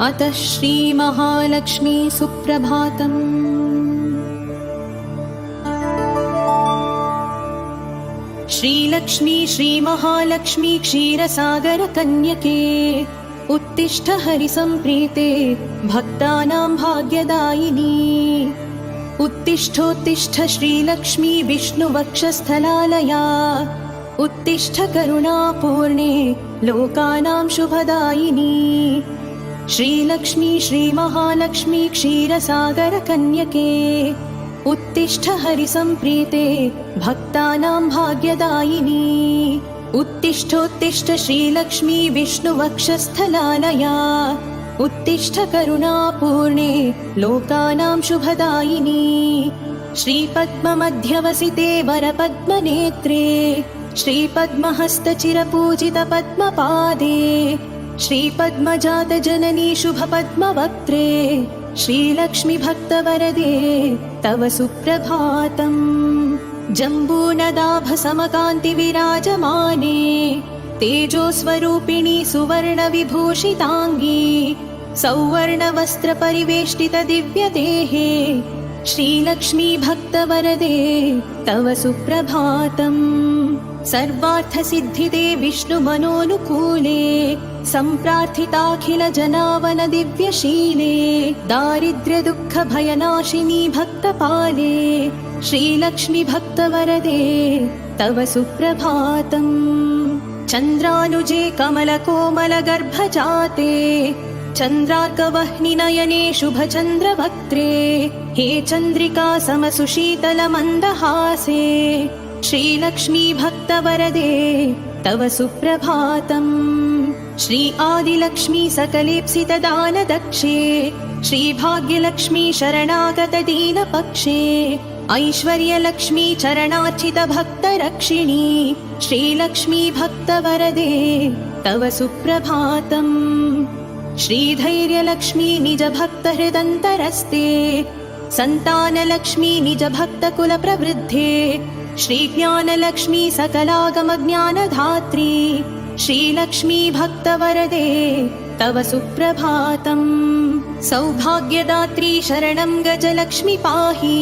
अतः श्रीमहालक्ष्मी सुप्रभातम्। श्रीलक्ष्मी श्रीमहालक्ष्मी क्षीरसागरकन्यके उत्तिष्ठ हरिसम्प्रीते भक्तानां भाग्यदायिनी। उत्तिष्ठोत्तिष्ठ श्रीलक्ष्मी विष्णुवक्षस्थलालया उत्तिष्ठ करुणापूर्णे लोकानां शुभदायिनी। श्रीलक्ष्मी श्रीमहालक्ष्मी क्षीरसागरकन्यके उत्तिष्ठ हरिसम्प्रीते भक्तानां भाग्यदायिनी। उत्तिष्ठोत्तिष्ठ श्रीलक्ष्मी विष्णुवक्षस्थलालया उत्तिष्ठ करुणापूर्णे लोकानां शुभदायिनी। श्रीपद्ममध्यवसिते वरपद्मनेत्रे श्रीपद्महस्तचिरपूजितपद्मपादे श्रीपद्मजातजननी शुभपद्मवक्त्रे श्रीलक्ष्मी भक्तवरदे तव सुप्रभातम्। जम्बूनदाभसमकान्तिविराजमाने तेजोस्वरूपिणी सुवर्णविभूषिताङ्गी सौवर्णवस्त्रपरिवेष्टितदिव्यदेहे श्रीलक्ष्मी भक्तवरदे तव सुप्रभातम्। सर्वार्थसिद्धिदे विष्णुमनोनुकूले सम्प्रार्थिताखिलजनावनदिव्यशीले दारिद्र्यदुःखभयनाशिनी भक्तपाले श्रीलक्ष्मी भक्तवरदे तव सुप्रभातम्। चन्द्रानुजे कमलकोमलगर्भजाते चन्द्रार्कवह्निनयने शुभचन्द्रवक्त्रे हे चन्द्रिका समसुशीतलमन्दहासे श्रीलक्ष्मी भक्तवरदे तव सुप्रभातम्। श्री आदिलक्ष्मी सकलेप्सितदानदक्षे श्रीभाग्यलक्ष्मी शरणागतदीनपक्षे ऐश्वर्यलक्ष्मी चरणार्चितभक्तरक्षिणी श्रीलक्ष्मी भक्तवरदे तव सुप्रभातम्। श्रीधैर्यलक्ष्मी निजभक्तहृदन्तरस्ते सन्तानलक्ष्मी निजभक्तकुलप्रवृद्धे श्रीज्ञानलक्ष्मी सकलागमज्ञानधात्री श्रीलक्ष्मी भक्तवरदे तव सुप्रभातम्। सौभाग्यदात्री शरणं गजलक्ष्मी पाहि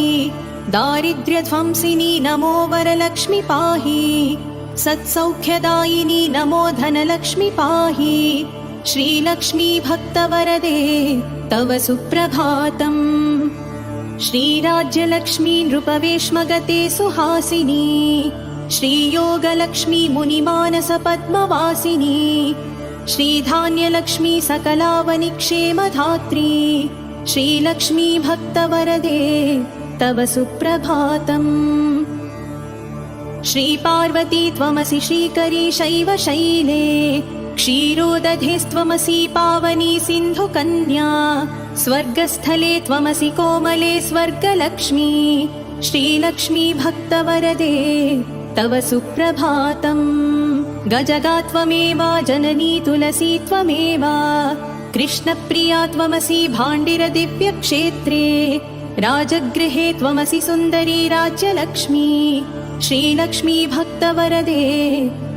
दारिद्र्यध्वंसिनी नमो वरलक्ष्मी पाहि सत्सौख्यदायिनी नमो धनलक्ष्मी पाहि श्रीलक्ष्मी भक्तवरदे तव सुप्रभातम्। श्रीराज्यलक्ष्मी नृपवेश्मगते सुहासिनी श्रीयोगलक्ष्मी मुनिमानसपद्मवासिनी श्रीधान्यलक्ष्मी सकलावनिक्षेमधात्री श्रीलक्ष्मी भक्तवरदे तव सुप्रभातम्। श्रीपार्वती त्वमसि श्रीकरी शैवशैले क्षीरोदधेस्त्वमसि पावनी सिन्धुकन्या स्वर्गस्थले त्वमसि कोमले स्वर्गलक्ष्मी श्रीलक्ष्मी भक्तवरदे तव सुप्रभातम्। गजगा त्वमेव जननी तुलसी त्वमेव कृष्णप्रिया त्वमसि भाण्डिरदिव्यक्षेत्रे राजगृहे त्वमसि सुन्दरी राज्यलक्ष्मी श्रीलक्ष्मी भक्तवरदे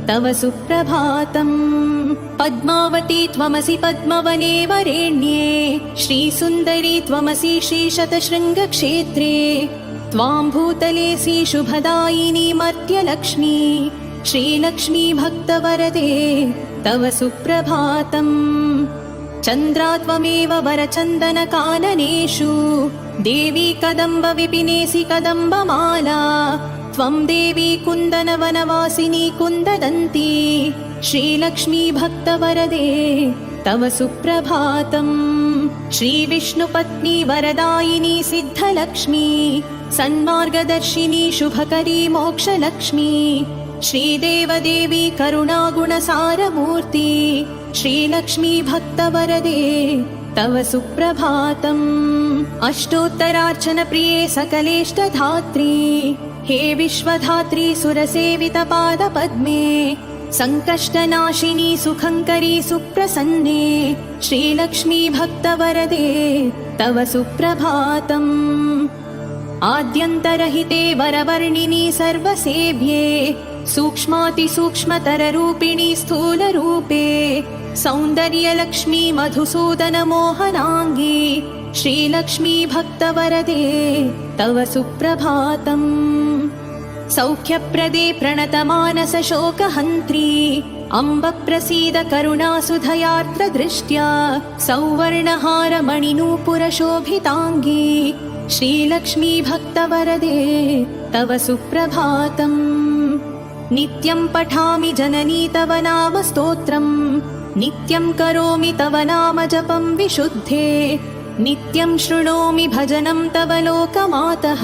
तव सुप्रभातम्। पद्मावती त्वमसि पद्मवने वरेण्ये श्रीसुन्दरी त्वमसि श्रीशतशृङ्गक्षेत्रे त्वां भूतलेऽसि शुभदायिनी मर्त्यलक्ष्मी श्रीलक्ष्मी भक्तवरदे तव सुप्रभातम्। चन्द्रा त्वमेव वरचन्दनकाननेषु देवी कदम्बविपिनेसि कदम्बमाला त्वं देवी कुन्दनवनवासिनी कुन्ददन्ती श्रीलक्ष्मी भक्तवरदे तव सुप्रभातम्। श्रीविष्णुपत्नी वरदायिनी सिद्धलक्ष्मी सन्मार्गदर्शिनी शुभकरी मोक्षलक्ष्मी श्रीदेवदेवी करुणागुणसारमूर्ति श्रीलक्ष्मी भक्तवरदे तव सुप्रभातम्। अष्टोत्तरार्चनप्रिये सकलेष्टधात्री हे विश्वधात्री सुरसेवितपादपद्मे संकष्टनाशिनी सुखंकरी सुप्रसन्ने श्रीलक्ष्मी भक्तवरदे तव सुप्रभातम्। आद्यन्तरहिते वरवर्णिनी सर्वसेव्ये सूक्ष्मातिसूक्ष्मतररूपिणी स्थूलरूपे सौन्दर्यलक्ष्मी मधुसूदनमोहनाङ्गी श्रीलक्ष्मी भक्तवरदे तव सुप्रभातम्। सौख्यप्रदे प्रणतमानसशोकहन्त्री अम्ब प्रसीद करुणासुधयार्द्रदृष्ट्या सौवर्णहारमणिनूपुरशोभिताङ्गी श्रीलक्ष्मी भक्तवरदे तव सुप्रभातम्। नित्यं पठामि जननी तव नाम स्तोत्रम्, नित्यं करोमि तव नाम जपं विशुद्धे, नित्यं शृणोमि भजनं तव लोकमातः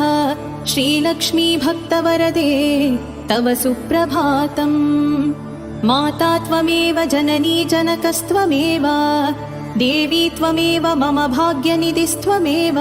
श्रीलक्ष्मी भक्तवरदे तव सुप्रभातम्। माता त्वमेव जननी जनकस्त्वमेव, देवी त्वमेव मम भाग्यनिधिस्त्वमेव,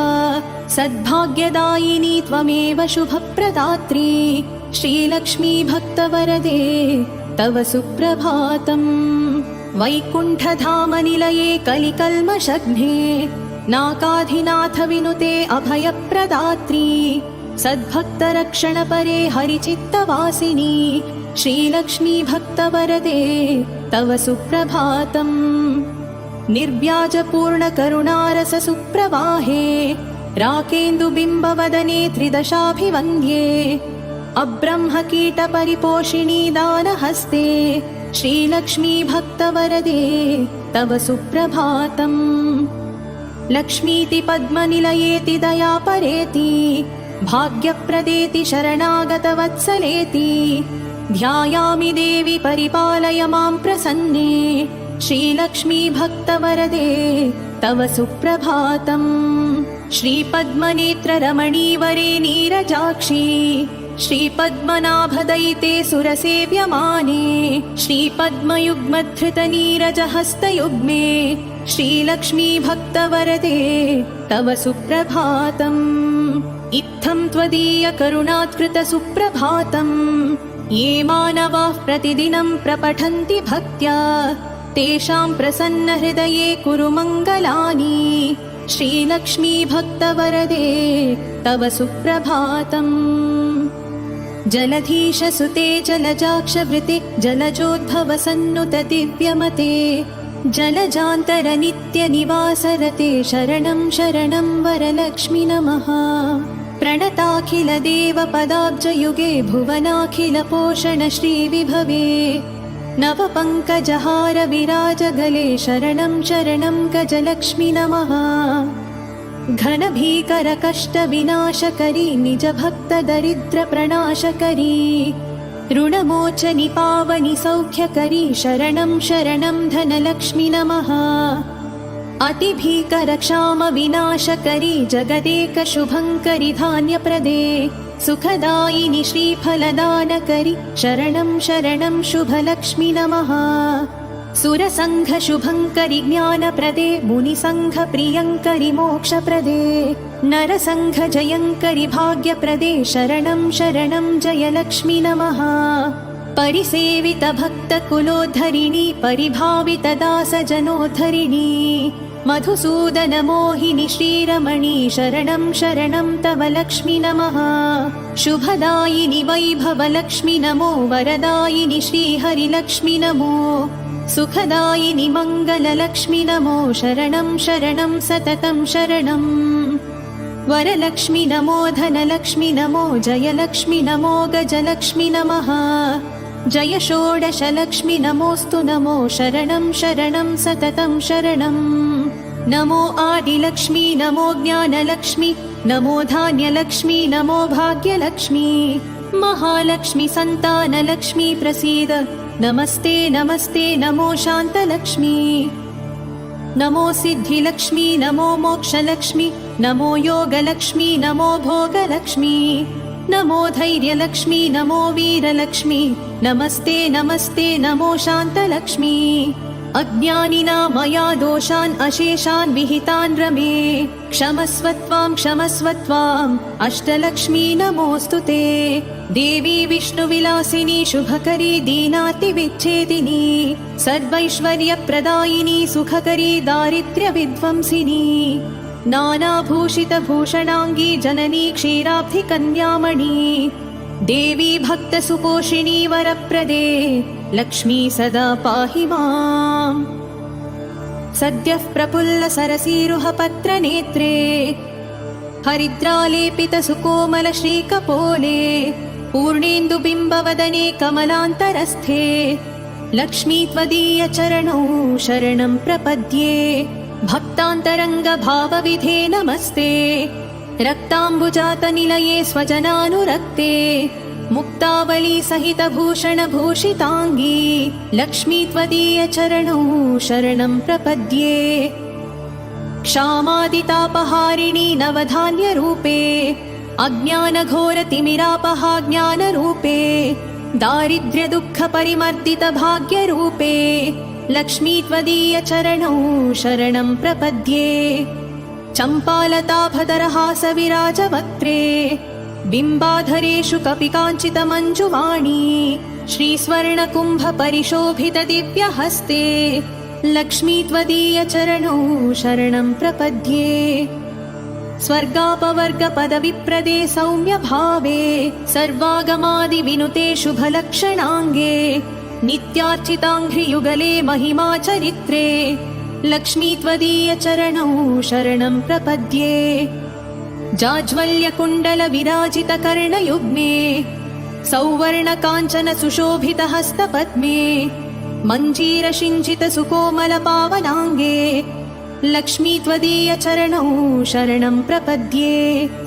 सद्भाग्यदायिनी त्वमेव शुभप्रदात्री श्रीलक्ष्मी भक्तवरदे तव सुप्रभातम्। वैकुण्ठधामनिलये कलिकल्मषघ्ने नाकाधिनाथ विनुते अभयप्रदात्री सद्भक्तरक्षणपरे हरिचित्तवासिनी श्रीलक्ष्मी भक्तवरदे तव सुप्रभातम्। निर्व्याजपूर्णकरुणारससुप्रवाहे राकेन्दुबिम्बवदने त्रिदशाभिवन्द्ये अब्रह्मकीटपरिपोषिणी दानहस्ते श्रीलक्ष्मी भक्तवरदे तव सुप्रभातम्। लक्ष्मीति पद्मनिलयेति दयापरेति भाग्यप्रदेति शरणागतवत्सलेति ध्यायामि देवि परिपालय मां प्रसन्ने श्रीलक्ष्मी भक्तवरदे तव सुप्रभातम्। श्रीपद्मनेत्ररमणीवरे नीरजाक्षी श्रीपद्मनाभदयिते सुरसेव्यमाने श्रीपद्मयुग्मधृतनीरजहस्तयुग्मे श्रीलक्ष्मी भक्तवरदे तव सुप्रभातम्। इत्थं त्वदीयकरुणात्कृतसुप्रभातम् ये मानवाः प्रतिदिनं प्रपठन्ति भक्त्या तेषां प्रसन्नहृदये कुरु मङ्गलानि श्रीलक्ष्मी भक्तवरदे तव सुप्रभातम्। जलधीशसुते जलजाक्षवृते जलजोद्भवसन्नुत दिव्यमते जलजान्तरनित्यनिवासरते शरणं शरणं वरलक्ष्मि नमः। प्रणताखिलदेवपदाब्जयुगे भुवनाखिलपोषण श्रीविभवे नवपङ्कजहार विराजगले शरणं शरणं गजलक्ष्मि नमः। घनभीकरकष्टविनाशकरी निजभक्तदरिद्रप्रणाशकरी ऋणमोचनि पावनि सौख्यकरी शरणं शरणं धनलक्ष्मि नमः। अतिभीकरक्षामविनाशकरी जगदेकशुभङ्करि धान्यप्रदे सुखदायिनि श्रीफलदानकरि शरणं शरणं शुभलक्ष्मि नमः। सुरसङ्घशुभङ्करि ज्ञानप्रदे मुनिसङ्घप्रियङ्करि मोक्षप्रदे नरसङ्घजयङ्करि भाग्यप्रदे शरणं शरणं जयलक्ष्मि नमः। परिसेवितभक्तकुलोद्धरिणी परिभावितदासजनोद्धरिणी मधुसूदनमोहिनि श्रीरमणी शरणं शरणं तव लक्ष्मि नमः। शुभदायिनि वैभवलक्ष्मि नमो वरदायिनि श्रीहरिलक्ष्मि नमो सुखदायिनि मङ्गललक्ष्मि नमो शरणं शरणं सततं शरणम्। वरलक्ष्मि नमो धनलक्ष्मि नमो जयलक्ष्मि नमो गजलक्ष्मि नमः। जय षोडशलक्ष्मि नमोऽस्तु नमो शरणं शरणं सततं शरणम्। नमो आदिलक्ष्मी नमो ज्ञानलक्ष्मी नमो धान्यलक्ष्मी नमो भाग्यलक्ष्मी महालक्ष्मी सन्तानलक्ष्मी प्रसीद नमस्ते नमस्ते नमो शान्तलक्ष्मी। नमो सिद्धिलक्ष्मी नमो मोक्षलक्ष्मी नमो योगलक्ष्मी नमो भोगलक्ष्मी नमो धैर्यलक्ष्मी नमो वीरलक्ष्मी नमस्ते नमस्ते नमो शान्तलक्ष्मी। अज्ञानिना मया दोषान् अशेषान् विहितान् रमे क्षमस्व त्वाम् अष्टलक्ष्मी नमोऽस्तु ते। देवी विष्णुविलासिनी शुभकरी दीनातिविच्छेदिनी सर्वैश्वर्यप्रदायिनी सुखकरी दारिद्र्यविध्वंसिनी नानाभूषितभूषणाङ्गी जननी क्षीराब्धिकन्यामणि देवी भक्तसुपोषिणी वरप्रदे लक्ष्मी सदा पाहि माम्। सद्यः प्रफुल्लसरसीरुहपत्रनेत्रे हरिद्रालेपितसुकोमलश्रीकपोले पूर्णेन्दुबिम्बवदने कमलान्तरस्थे लक्ष्मी त्वदीयचरणौ शरणं प्रपद्ये। भक्तान्तरङ्गभावविधे नमस्ते रक्ताम्बुजातनिलये स्वजनानुरक्ते मुक्तावली सहितभूषणभूषिताङ्गी लक्ष्मी त्वदीयचरणौ शरणं प्रपद्ये। क्षामादितापहारिणी नवधान्यरूपे अज्ञानघोरतिमिरापहा ज्ञानरूपे दारिद्र्यदुःखपरिमर्दितभाग्यरूपे लक्ष्मी त्वदीयचरणौ शरणं प्रपद्ये। चम्पालताभदरहासविराजवक्त्रे बिम्बाधरेषु कपिकाञ्चितमञ्जुवाणी श्रीस्वर्णकुम्भपरिशोभितदिव्यहस्ते लक्ष्मी त्वदीयचरणौ शरणं प्रपद्ये। स्वर्गापवर्गपदविप्रदे सौम्यभावे सर्वागमादिविनुते शुभलक्षणाङ्गे नित्यार्चिताङ्घ्रियुगले महिमाचरित्रे लक्ष्मी त्वदीयचरणौ शरणं प्रपद्ये। जाज्वल्यकुण्डलविराजितकर्णयुग्मे सौवर्णकाञ्चनसुशोभितहस्तपद्मे मञ्जीरसिञ्चितसुकोमलपावनाङ्गे लक्ष्मी त्वदीयचरणौ शरणं प्रपद्ये।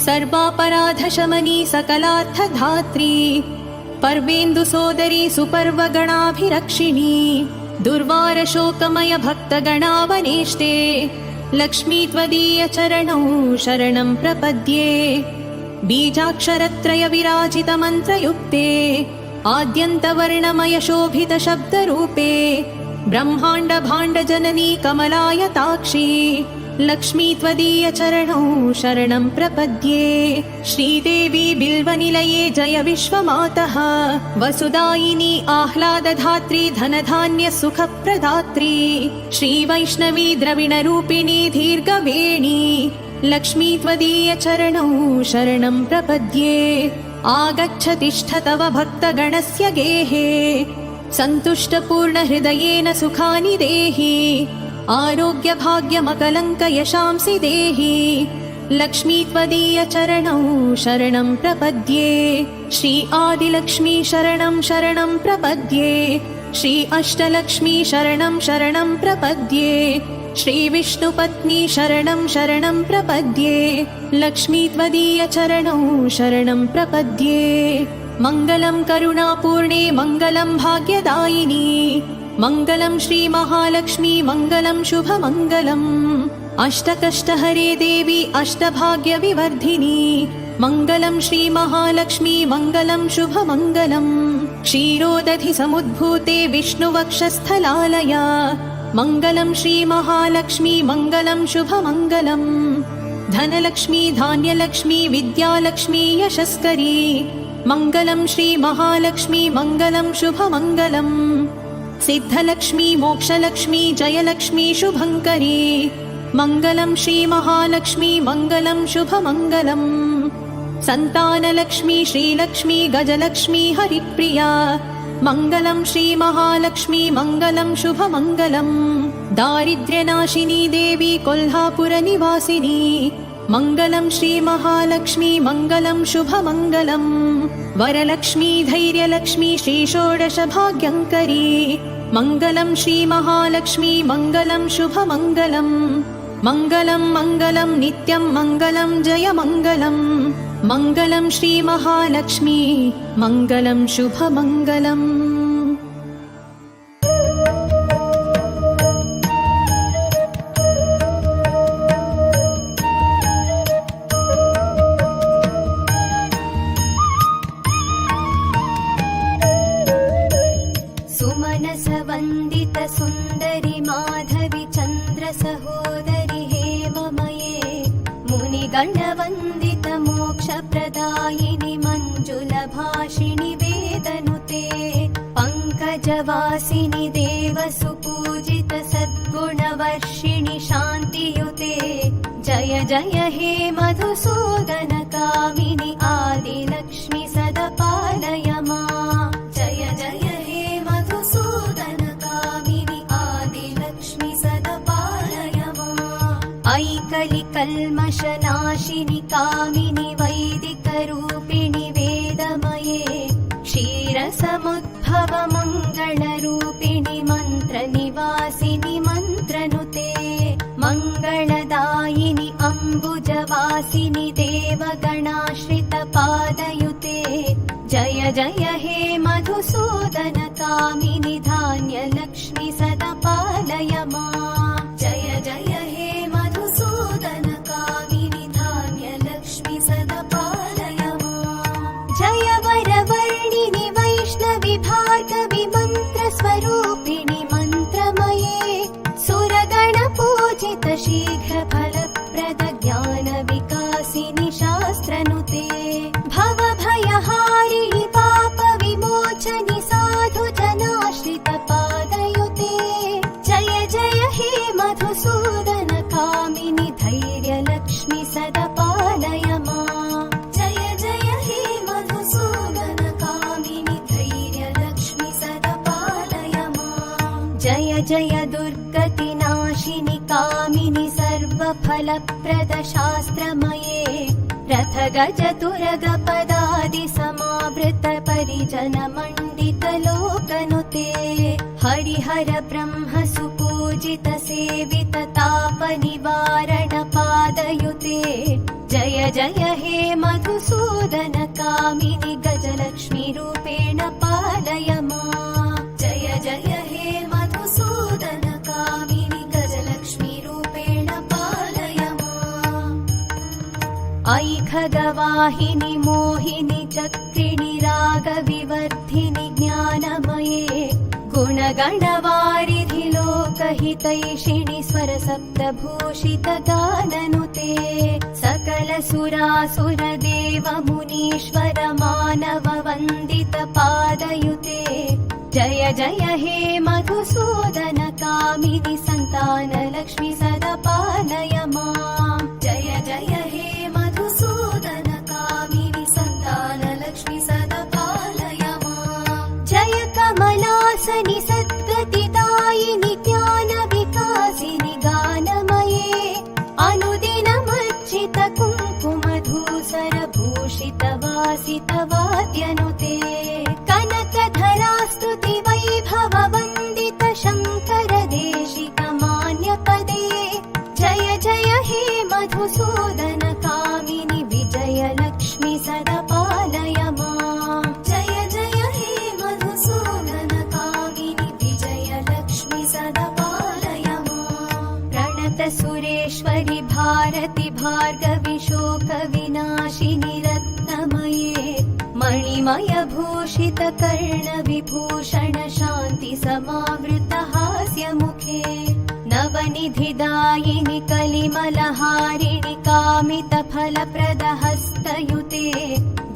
सर्वापराधशमनी सकलार्थधात्री पर्वेन्दुसोदरी सुपर्वगणाभिरक्षिणी दुर्वारशोकमय भक्तगणावनेष्टे लक्ष्मी त्वदीयचरणौ शरणं प्रपद्ये। बीजाक्षरत्रयविराजितमन्त्रयुक्ते आद्यन्तवर्णमय शोभितशब्दरूपे ब्रह्माण्डभाण्डजननी कमलायताक्षी लक्ष्मी त्वदीयचरणौ शरणं प्रपद्ये। श्रीदेवी बिल्वनिलये जय विश्वमातः वसुदायिनी आह्लादधात्री धनधान्यसुखप्रदात्री श्रीवैष्णवी द्रविणरूपिणी दीर्घवेणी लक्ष्मी त्वदीयचरणौ शरणं प्रपद्ये। आगच्छ तिष्ठ तव भक्तगणस्य गेहे सन्तुष्टपूर्णहृदयेन सुखानि देहि आरोग्यभाग्यमकलङ्कयशांसि देहि लक्ष्मी त्वदीयचरणौ शरणं प्रपद्ये। श्री आदिलक्ष्मी शरणं शरणं प्रपद्ये। श्री अष्टलक्ष्मी शरणं शरणं प्रपद्ये। श्री विष्णुपत्नी शरणं शरणं प्रपद्ये लक्ष्मी त्वदीयचरणौ शरणं प्रपद्ये। मङ्गलं करुणापूर्णे मङ्गलं भाग्यदायिनी मङ्गलं श्रीमहालक्ष्मी मङ्गलं शुभमङ्गलम् अष्टकष्टहरे देवी अष्टभाग्यविवर्धिनी मङ्गलं श्रीमहालक्ष्मी मङ्गलं शुभमङ्गलम् क्षीरोदधिसमुद्भूते विष्णुवक्षस्थलालया मङ्गलं श्रीमहालक्ष्मी मङ्गलं शुभमङ्गलम् धनलक्ष्मी धान्यलक्ष्मी विद्यालक्ष्मी यशस्करी मङ्गलं श्रीमहालक्ष्मी मङ्गलं शुभमङ्गलम् सिद्धलक्ष्मी मोक्षलक्ष्मी जयलक्ष्मी शुभङ्करी मङ्गलं श्रीमहालक्ष्मी मङ्गलं शुभमङ्गलम् सन्तानलक्ष्मी श्रीलक्ष्मी गजलक्ष्मी हरिप्रिया मङ्गलं श्रीमहालक्ष्मी मङ्गलं शुभमङ्गलम् दारिद्र्यनाशिनी देवी कोल्हापुरनिवासिनी मङ्गलं श्रीमहालक्ष्मी मङ्गलं शुभमङ्गलम् वरलक्ष्मी धैर्यलक्ष्मी श्रीषोडशभाग्यङ्करी मङ्गलं श्रीमहालक्ष्मी मङ्गलं शुभमङ्गलम् मङ्गलं मङ्गलं नित्यं मङ्गलं जयमङ्गलम् मङ्गलं श्रीमहालक्ष्मी मङ्गलं शुभमङ्गलम्। सुमनसवन्दित सुन्दरि माधवि चन्द्र सहोदरि हेममये मुनिगणवन्दित मोक्षप्रदायिनि मञ्जुलभाषिणि वेदनुते पङ्कजवासिनि देवसुपूजित सद्गुणवर्षिणि शान्तियुते जय जय हे मधुसूदन कामिनि आदिलक्ष्मि सदा पालय माम् जय जय हे मधुसूदन कामिनि आदिलक्ष्मि सदा पालय माम् ऐकलिकल्मषनाशिनि कामिनि वैदिकरूपिणि वेदमये क्षीरसमुद्भव मङ्गलरूपिणि मन्त्रनिवासिनि मन्त्रनुते मङ्गलदायिनि अम्बुजवासिनि देवगणाश्रितपादयुते जय जय हे मधुसूदन कामिनि धान्यलक्ष्मि सदा पालय माम् जय जय हे मधुसूदन कामिनि धान्यलक्ष्मि सदा पालय माम् जय वरवर्णिनि वैष्णवि भार्गवि मन्त्रस्वरूपिणि मन्त्रमये सुरगणपूजित शीघ्रफलप्रद ज्ञानविकासिनि शास्त्रनुते भवभयहारिणि पापविमोचनि साधुजनाश्रितपादयुते जय जय हे मधुसूदन कामिनि धैर्यलक्ष्मि सदा पालय माम् जय जय हे मधुसूदन कामिनि धैर्यलक्ष्मि सदा पालय माम् जय जय दुर्गतिनाशिनि कामिनि सर्वफलप्रद शास्त्रमये रथगजतुरगपदादि समावृत परिजन मण्डित लोकनुते हरिहर ब्रह्म सुपूजित सेवित ताप निवारण पादयुते जय जय हे मधुसूदन कामिनि गजलक्ष्मी रूपेण पालय माम् जय जय हे मधुसूदन कामिनि गजलक्ष्मी रूपेण पालय माम् ऐ खगवाहिनि मोहिनि चक्रिणि रागविवर्धिनि ज्ञानमये गुणगणवारिधि लोकहितैषिणि स्वरसप्तभूषित गाननुते सकल सुरासुर देव मुनीश्वर मानव वन्दित पादयुते जय जय हे मधुसूदन कामिनि सन्तानलक्ष्मि सदा पालय माम् जय जय हे मधुसूदन कामिनि सन्तानलक्ष्मि सदा पालय माम् जय कमलासनि सद्गतिदायिनि ज्ञानविकासिनि गानमये अनुदिनमर्चित कुङ्कुमधूसर भूषित वासित वाद्यनुते कनकधरास्तुति वैभव वन्दित शङ्कर देशिक मान्यपदे जय जय हे मधुसूदन कामिनि विजयलक्ष्मि सदा पालय माम् जय जय हे मधुसूदन कामिनि विजयलक्ष्मि सदा पालय माम् प्रणत सुरेश्वरि भारति भार्गवि शोक विनाशिनि रत्नमये मणिमय भूषित कर्ण विभूषण शान्ति समावृत हास्य मुखे नवनिधिदायिनि कलिमलहारिणि कामित फलप्रद हस्तयुते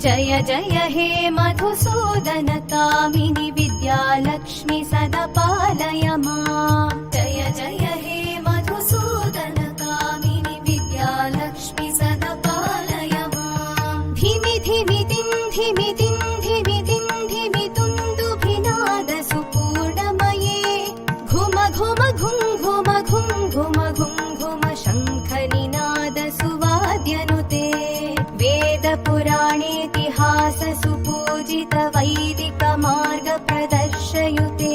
जय जय हे मधुसूदन कामिनि विद्यालक्ष्मि सदा पालय माम् जय जय हे मधुसूदन कामिनि विद्यालक्ष्मि सदा पालय माम् धिमि धिमि धिमि धिमि धिमि तुन्दुभिनाद सुपूर्णमये घुम घुम घुं घुम घुं घुम घुं घुम शङ्खनिनाद सुवाद्यनुते वेद पुराणेतिहास सुपूजित वैदिक मार्ग प्रदर्शयुते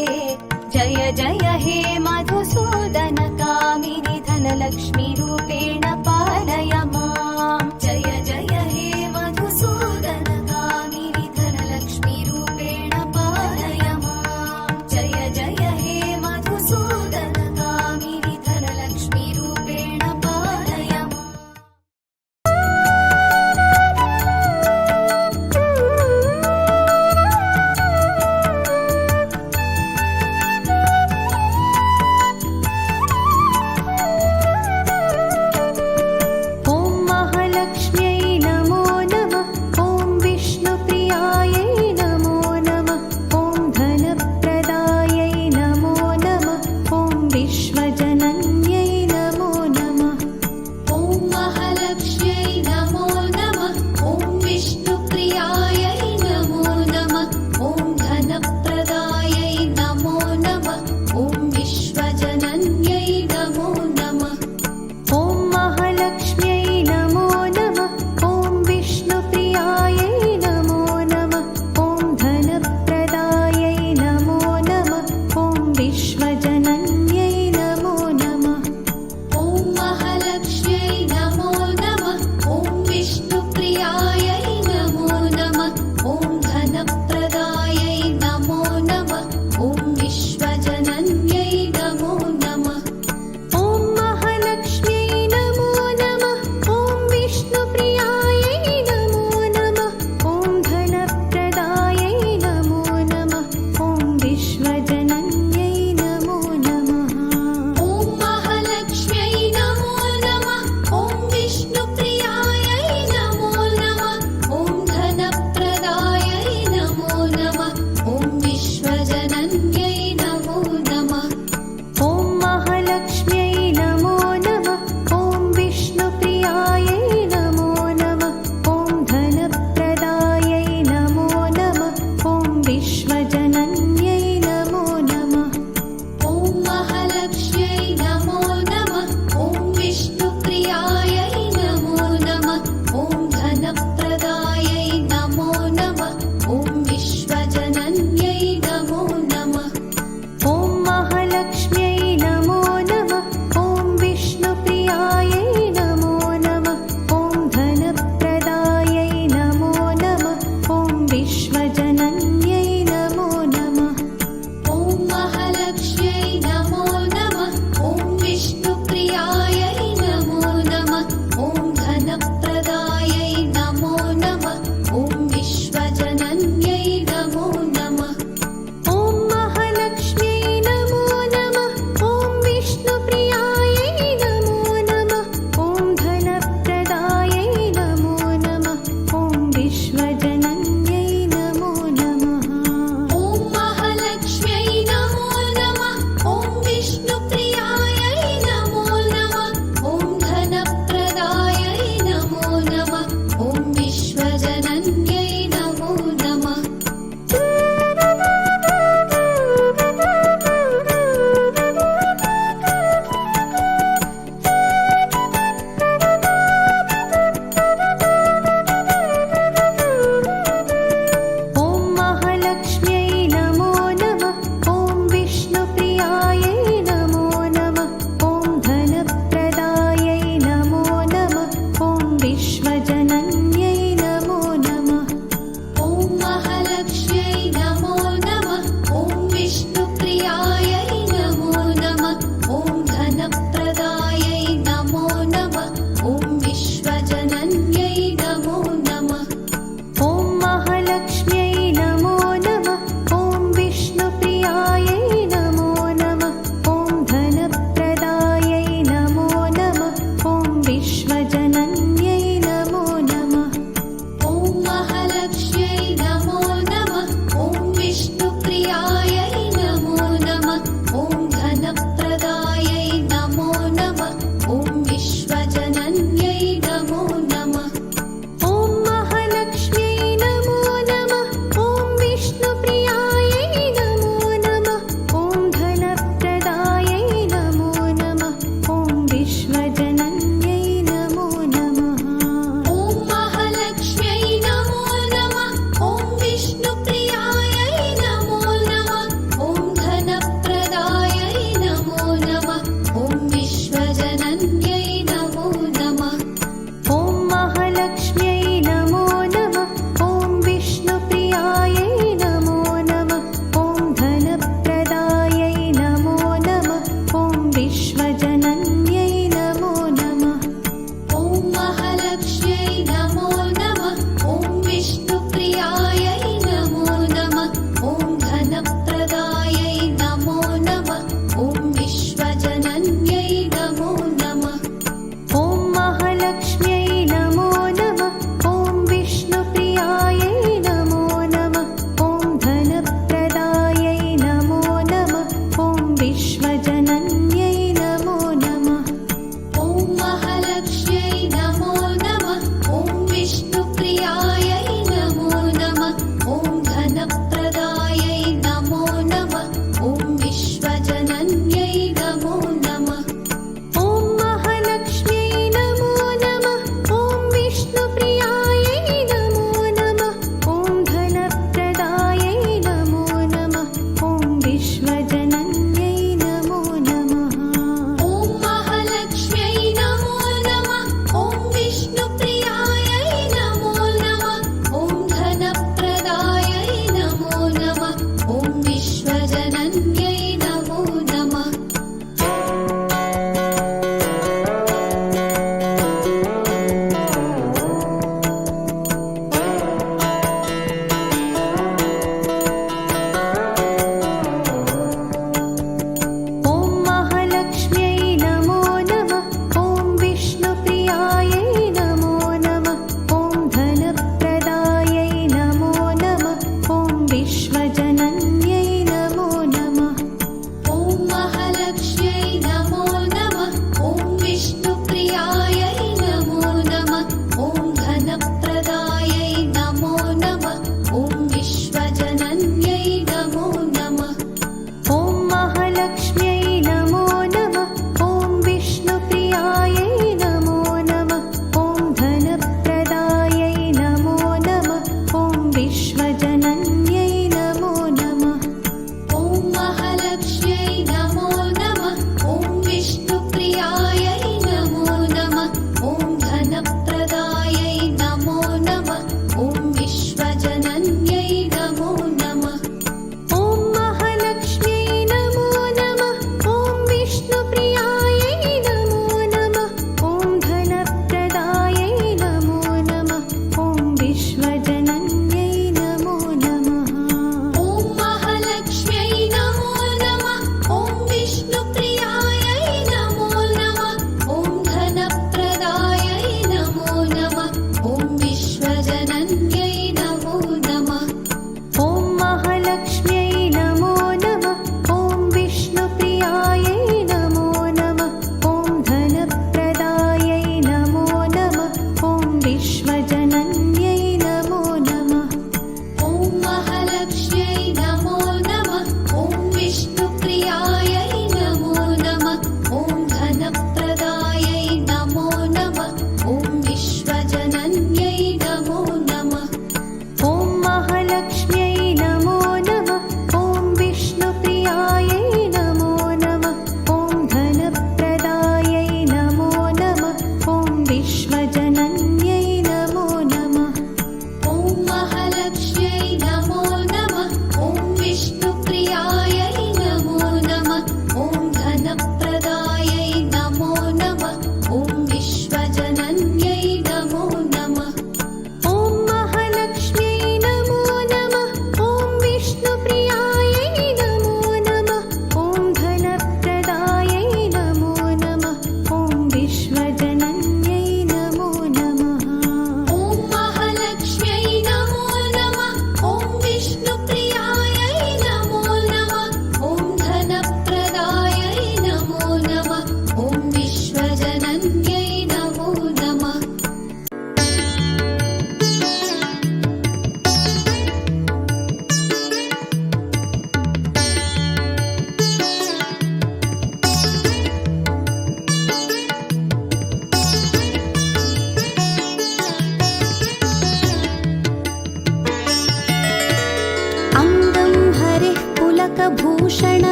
जय जय हे मधुसूदन कामिनि धनलक्ष्मी रूपेण पालय माम् जय जय हे मधुसूदन कामिनि धनलक्ष्मी रूपेण पालय माम् जय जय हे मधुसूदन कामिनि धनलक्ष्मी रूपेण पालय माम् ॐ धनप्रदायै नमो नमः ॐ विश्वजनन्यै नमो नमः ॐ महालक्ष्म्यै नमो नमः ॐ विष्णुप्रियायै नमो नमः ॐ धनप्रदायै नमो नमः ॐ विश्वजनन्यै नमो नमः ॐ महालक्ष्म्यै नमो नमः ॐ विष्णुप्रियायै नमो नमः ॐ धनप्रदायै नमो नमः ॐ विश्वजनन्यै नमो नमः ॐ महालक्ष्म्यै नमो नमः ॐ विष्णुप्रियायै नमो नमः ॐ धनप्रदायै नमो नमः ॐ विश्वजनन्यै नमो नमः ॐ महालक्ष्म्यै नमो नमः ॐ विष्णुप्रियायै नमो नमः ॐ धनप्रदायै नमो नमः ॐ विश्वजनन्यै नमो नमः ॐ महालक्ष्म्यै नमो नमः ॐ विष्णुप्रियायै नमो नमः ॐ धनप्रदायै नमो नमः ॐ विश्वजनन्यै नमो नमः ॐ महालक्ष्म्यै नमो नमः ॐ विष्णुप्रियायै नमो नमः ॐ धनप्रदायै नमो नमः ॐ विश्वजनन्यै नमो नमः ॐ महालक्ष्म्यै नमो नमः ॐ विष्णुप्रियायै नमो नमः ॐ धनप्रदायै नमो नमः ॐ विश्वजनन्यै नमो नमः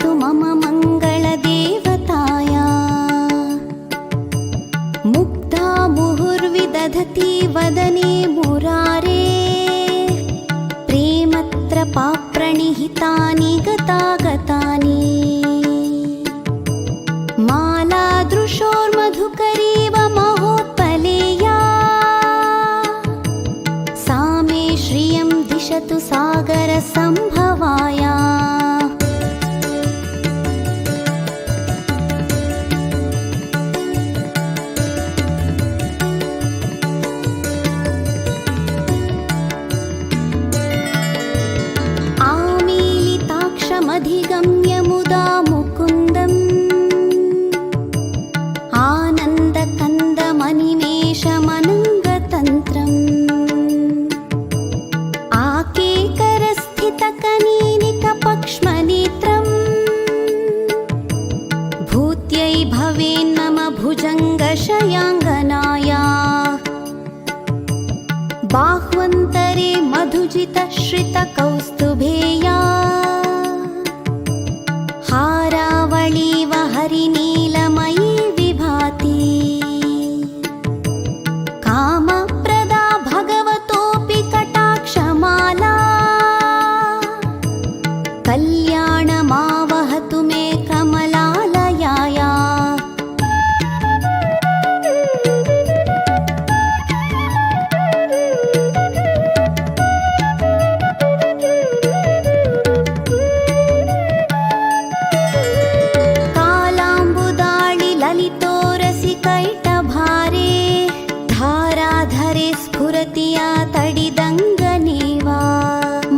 मास्तु मम मङ्गलदेवताया मुग्धा मुहुर्विदधति वदने मुरारे प्रेमत्र पाप्रणिहितानि गतागतानि मालादृशोर्मधुकरीव महोत्पलेया सा मे श्रियं दिशतु सागरसम्भवाया आमीलिताक्षमधिगम्य मुदा मुकुन्दम् आनन्दकन्दमनिमेषमनङ्गतन्त्रम् आकेकरस्थितकनीनिकपक्ष्मनेत्रम् भूत्यै भवेन्मम भुजङ्गशयाङ्गनाया बाह्वन्तरे मधुजितश्रितकौस्तुभेया हारावळीव हरिनीलमयी विभाति कामप्रदा भगवतोऽपि कटाक्षमाला कल्याणमावहतु मे कमलालयाया कालाम्बुदाळि ललितोरसिकैटभारे धाराधरे स्फुरति या तडिदङ्गनेवा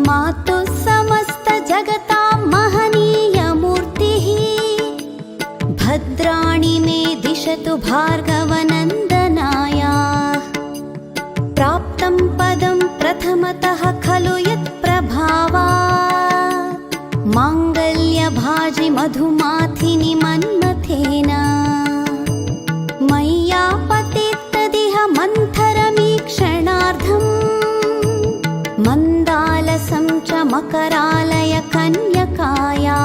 मातुः समस्तजगतां महनीयमूर्तिः भद्राणि मे दिशतु भार्गवनन्दनाया प्राप्तं पदं प्रथमतः खलु यत्प्रभावात् माङ्गल्यभाजि मधुमाथिनि मन्मथेन मय्यापतेत्तदिह मन्थरमीक्षणार्धम् मन्दालसं च मकरालय कन्यकाया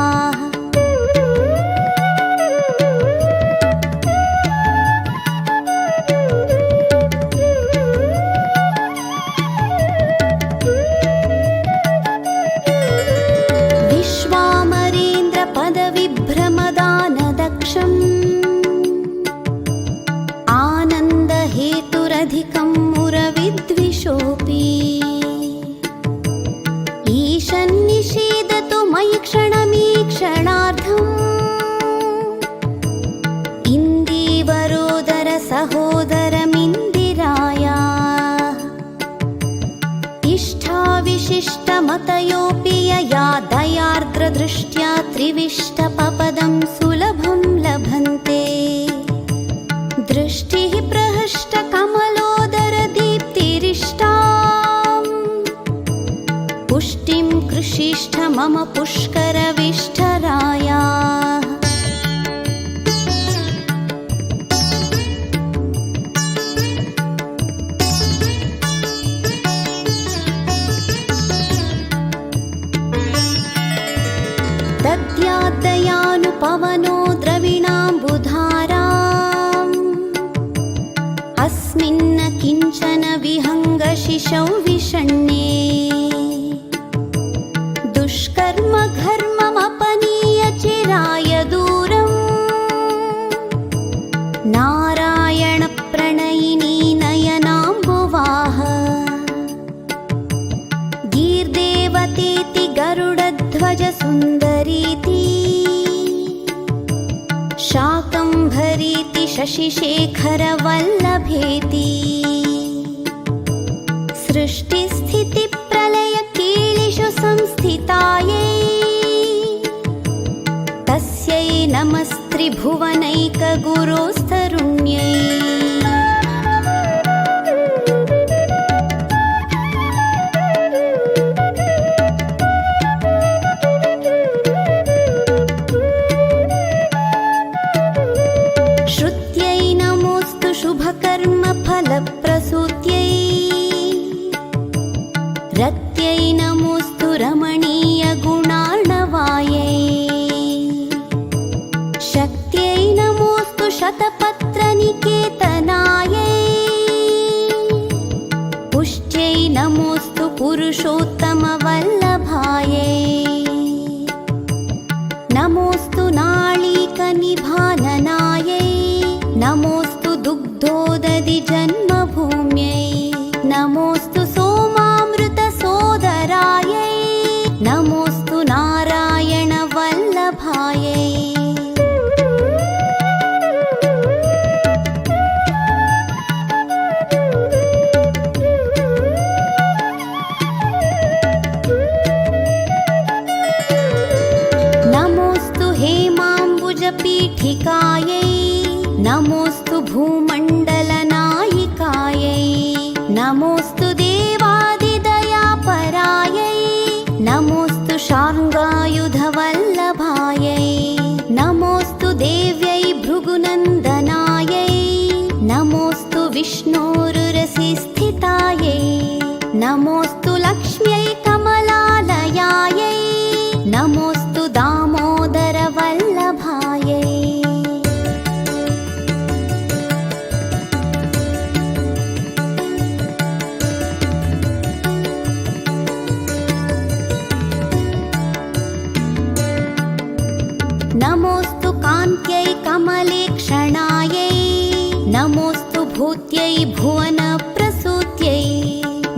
विश्वामरेन्द्रपदविभ्रमदानदक्षम् आनन्दहेतुरधिकं मुरविद्विषोऽपि ईशन्निषेदतु मयि क्षणमीक्षणार्धम् इन्दीवरोदर सहोदरमिन्दिराया इष्टाविशिष्टमतयोऽपि यया दयार्द्रदृष्ट्या त्रिविष्टपपदं सुलभं लभन्ते दृष्टिः प्रहृष्टकमलोदरदीप्तिरिष्टाम् पुष्टिं कृषिष्ठ मम पुष्करविष्ठराया दद्याद्दयानुपवनो द्रविणाम्बुधाराम् अस्मिन्न किञ्चन विहङ्गशिशौ विषण्णे दुष्कर्म घर्ममपनीय चिराय दूरम् नारायणप्रणयिनी नयनाम्बुवाह गीर्देवतेति गरुडध्वज सुन्दरीति शाकम्भरीति शशिशेखरवल्लभेति सृष्टिस्थितिप्रलयकेलिषु संस्थितायै तस्यै नमस्त्रिभुवनैकगुरोस्तरुण्यै रत्यै नमोऽस्तु रमणीयगुणार्णवायै नमोऽस्तु नाळिकनिभाननायै नमोऽस्तु दुग्धोदधि जन्मभूम्यै नमोऽस्तु सोमामृतसोदरायै नमोऽस्तु नारायणवल्लभायै पीठिकायै नमोऽस्तु भूमण्डलनायिकायै नमोऽस्तु देवादिदयापरायै नमोऽस्तु शार्ङ्गायुधवल्लभायै नमोऽस्तु देव्यै भृगुनन्दनायै नमोऽस्तु विष्णोरुरसिस्थितायै नमोऽस्तु लक्ष्म्यै कमलालयायै नमोऽस्तु दामोदरवल्लभायै नमोऽस्तु कान्त्यै कमलेक्षणायै नमोऽस्तु भूत्यै भुवनप्रसूत्यै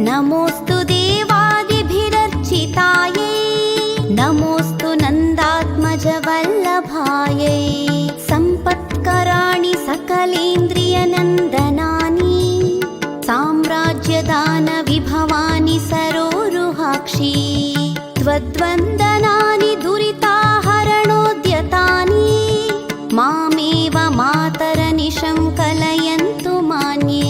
नमोऽस्तु देवादिभिरर्चितायै नमोऽस्तु नन्दात्मजवल्लभायै सम्पत्कराणि सकलेन्द्रियनन्दनानि साम्राज्यदानविभवानि सरोरुहाक्षी त्वद्वन्दनानि दुरिताहरणोद्यतानि मामेव मातरनिशं कलयन्तु मान्ये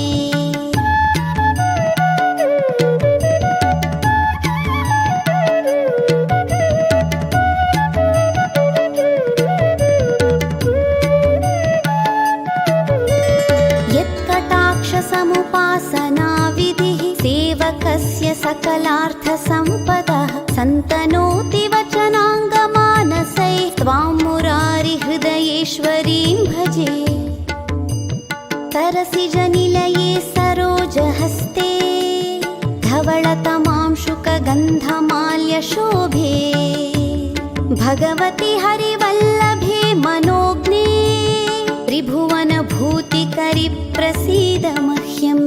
समुपासनाविधिः सेवकस्य सकलार्थसम्पदः सन्तनोति वचनाङ्गमानसै त्वां मुरारिहृदयेश्वरीं भजे तरसिजनिलये सरोजहस्ते धवळतमांशुकगन्धमाल्यशोभे भगवति हरिवल्लभे मनोज्ञे त्रिभुवनभूतिकरि प्रसीद मह्यम्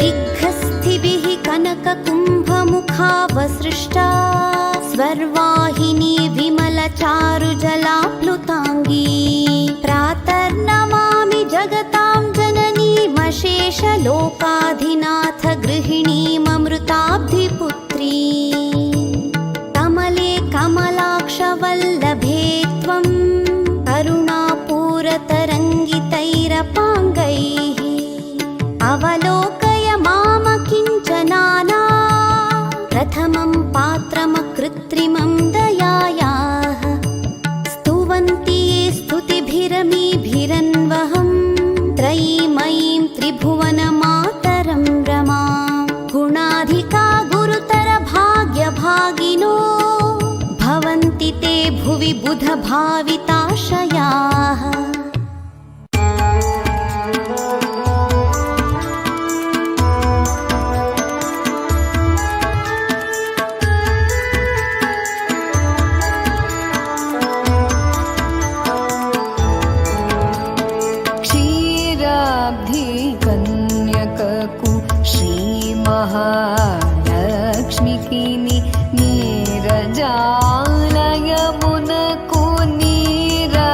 दिग्गस्थिभिः कनककुम्भमुखावसृष्टा स्वर्वाहिनी विमलचारुजलाप्लुताङ्गी प्रातर्नमामि जगतां जननीमशेषलोकाधिनाथ गृहिणीममृताब्धिपुत्री कमले कमलाक्षवल्लभे त्वं करुणापूरतरङ्गितैरपाङ्गैः अवलोकय मामकिञ्चनाना प्रथमं पात्रमकृत्रिमं दयायाः स्तुवन्ति ये स्तुतिभिरमीभिरन्वहं त्रयीमयीं त्रिभुवनमातरं रमां गुणाधिका गुरुतरभाग्यभागिनो भवन्ति ते भुवि बुधभाविताशयाः महालक्ष्मिकिनि नीरजालयमुनकु नीरा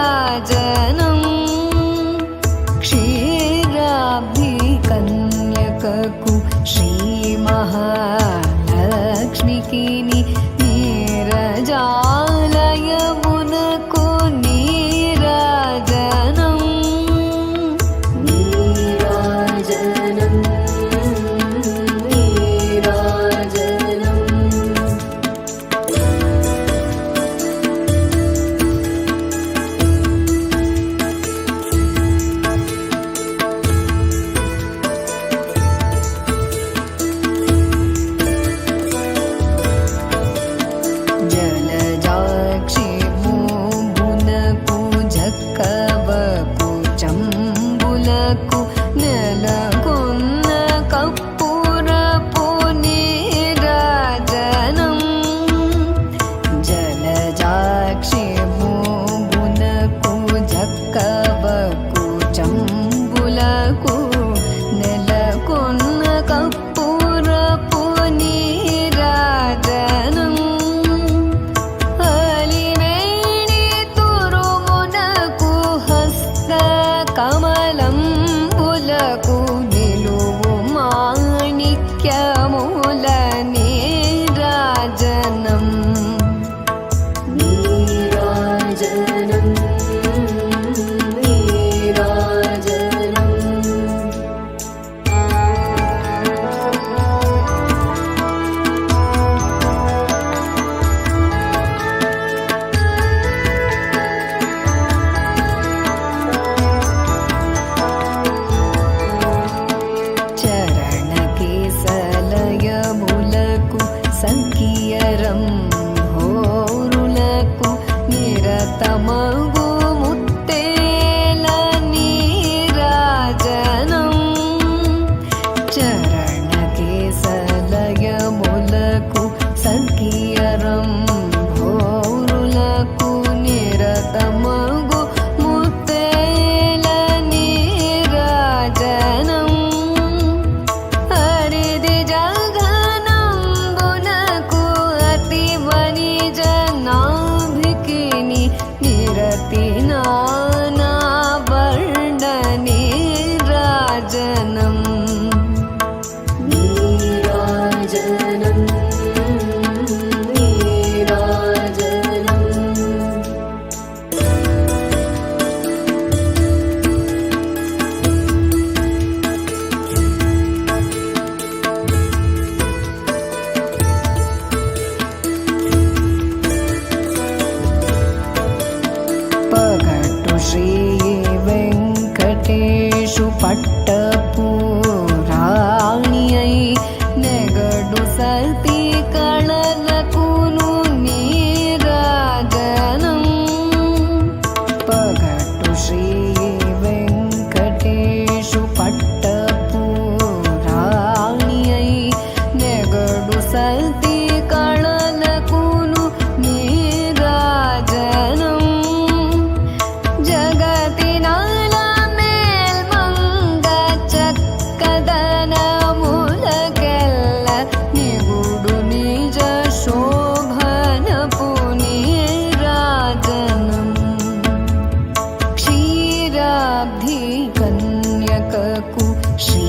క్షీరాబ్ధి కన్యకకు శ్రీ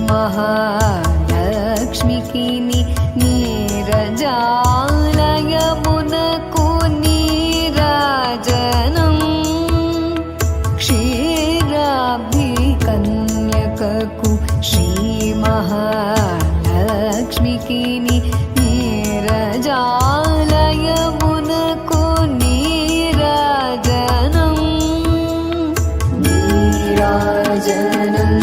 మహాలక్ష్మికి నీరజాలయమునకు నీరాజనం క్షీరాబ్ధి కన్యకకు శ్రీ మహాలక్ష్మికి నీరజాలయమునకు నీరాజనం నీరాజనం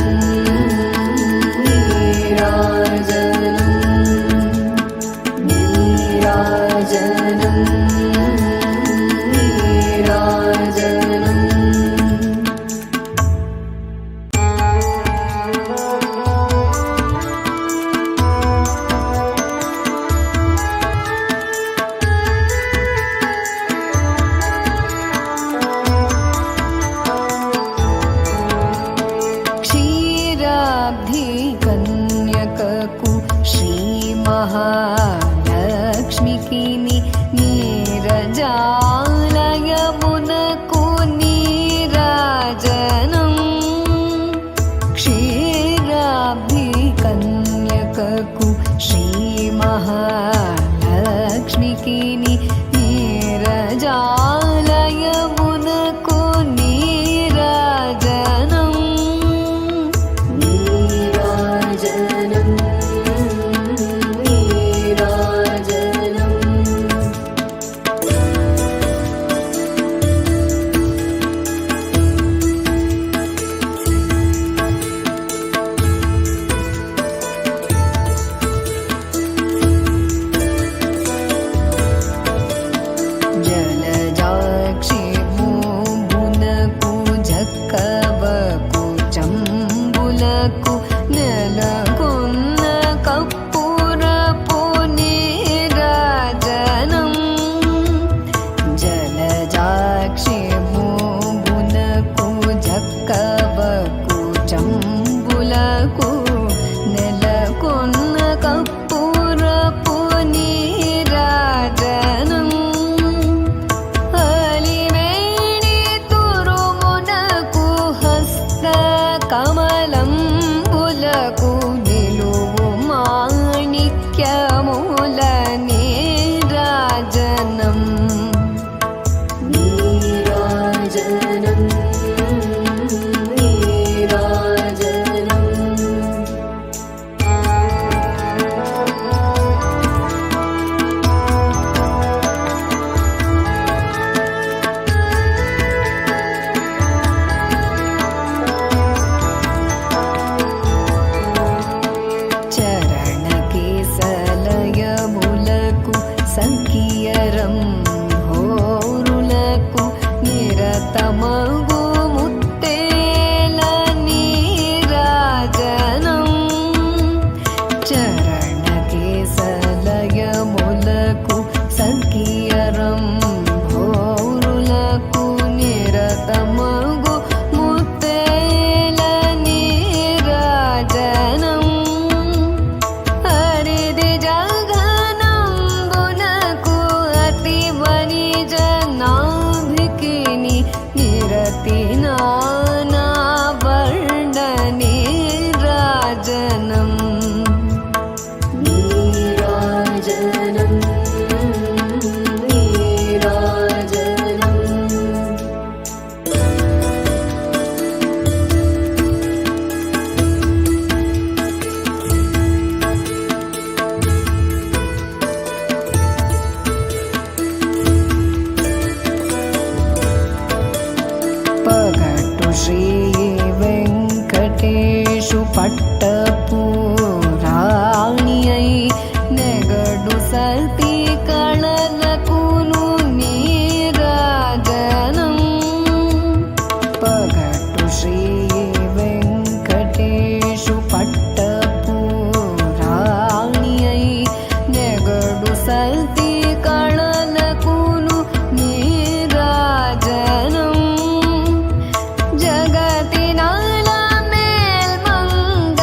నీరాజనం నీరాజనం నీరాజనం క్షీరాబ్ధి కన్యకకు శ్రీ మహాలక్ష్మికి నీరజాలయమునకు నీరాజనం క్షీరాబ్ధి కన్యకకు శ్రీ మహాలక్ష్మికి నీరజాలయమునకు నీరాజనం నీరాజనం నీరాజనం జలజాక్షి మూబునకు జక్కవకు చంబులకు నెలకొన్న కప్పురపు నీరాజనం జలజాక్షి మూబునకు జక్కవకు చంబులకు నెలకొన్న కప్పురపు నీరాజనం అలివేణి తురుమునకు హస్త కమలంబులకు నిలువు మాణిక్యముల నీరాజనం నీరాజనం నీరాజనం చరణకేశలయములకు సంకీయరం హోరులకు నిరతమగు ముత్తేల నీరాజనం చరణకేశలయములకు సంకీయరం హోరులకు నిరతమగు ముత్తేల నీరాజనం హరిది జగనంబునకు అతి వనిజనాభికి నిరతి నానా వర్ణ నీరాజనం నీరాజనం నీరాజనం పగటు శ్రీ వెంకటేశు పట్టపురాణి అయి నెగడు సల్తి కళలకును నీరాజనం పగటు శ్రీ వెంకటేశు పట్టపురాణి అయి నెగడు సల్తి కళలకును నీరాజనం జగతి నాల మేల్మంగ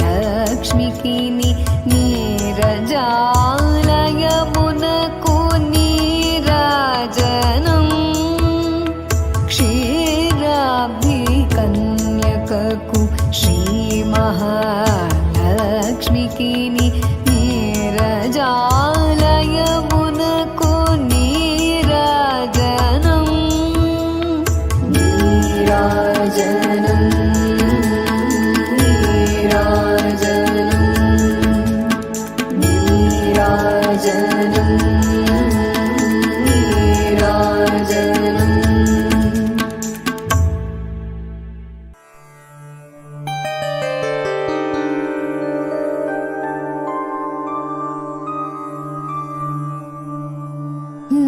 महालक्ष्मिकिनि नीरजालयमुनकु नीराजनम् क्षीराब्धिकन्यककु श्रीमहालक्ष्मिकिनि नीरजालयमुनकु नीराजनम् नीराजनम्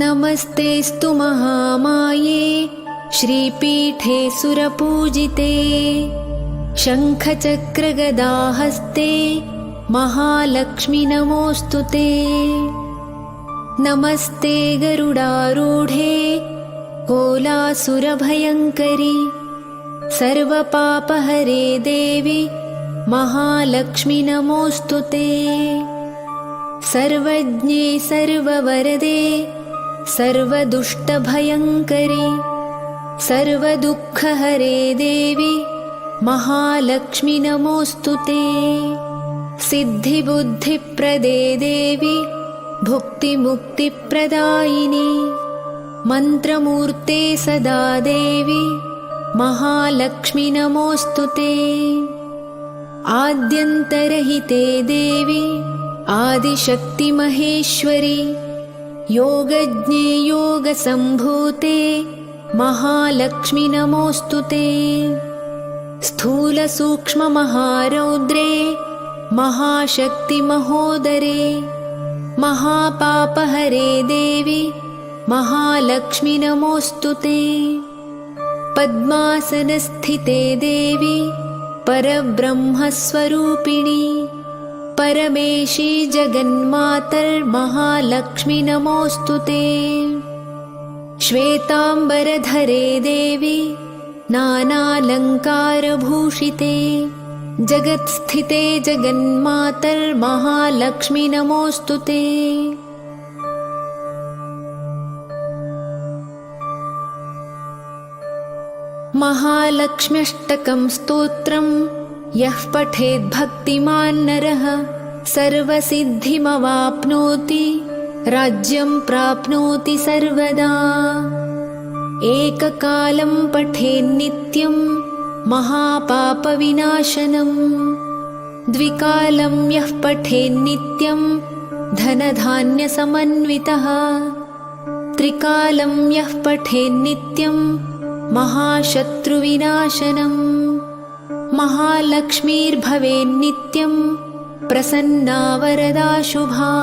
नमस्तेस्तु महामाये श्रीपीठे सुरपूजिते शङ्खचक्रगदाहस्ते महालक्ष्मि नमोऽस्तु ते। नमस्ते गरुडारूढे कोलासुरभयङ्करि सर्वपापहरे देवि महालक्ष्मि नमोऽस्तु ते। सर्वज्ञे सर्ववरदे सर्वदुष्टभयङ्करि सर्वदुःखहरे देवि महालक्ष्मि नमोऽस्तु ते। सिद्धिबुद्धिप्रदे देवि भुक्तिमुक्तिप्रदायिनि मन्त्रमूर्ते सदा देवि महालक्ष्मि नमोऽस्तु ते। आद्यन्तरहिते देवि आदिशक्तिमहेश्वरि योगज्ञे योगसम्भूते महालक्ष्मी नमोऽस्तु ते। स्थूलसूक्ष्ममहारौद्रे महाशक्तिमहोदरे महापापहरे देवि महालक्ष्मी नमोऽस्तु ते। पद्मासनस्थिते देवि परब्रह्मस्वरूपिणी परमेशी जगन्मातर्महालक्ष्मी नमोऽस्तु ते। श्वेताम्बरधरे देवि नानालङ्कारभूषिते जगत्स्थिते जगन्मातर्महालक्ष्मी नमोऽस्तु ते। महालक्ष्म्यष्टकं स्तोत्रं यः पठेद्भक्तिमान् नरः सर्वसिद्धिमवाप्नोति राज्यं प्राप्नोति सर्वदा। एककालं पठेन्नित्यं महापापविनाशनम् द्विकालं यः पठेन्नित्यं धनधान्यसमन्वितः त्रिकालं यः पठेन्नित्यं महाशत्रुविनाशनम् महालक्ष्मीर्भवेन्नित्यं प्रसन्ना वरदा शुभा।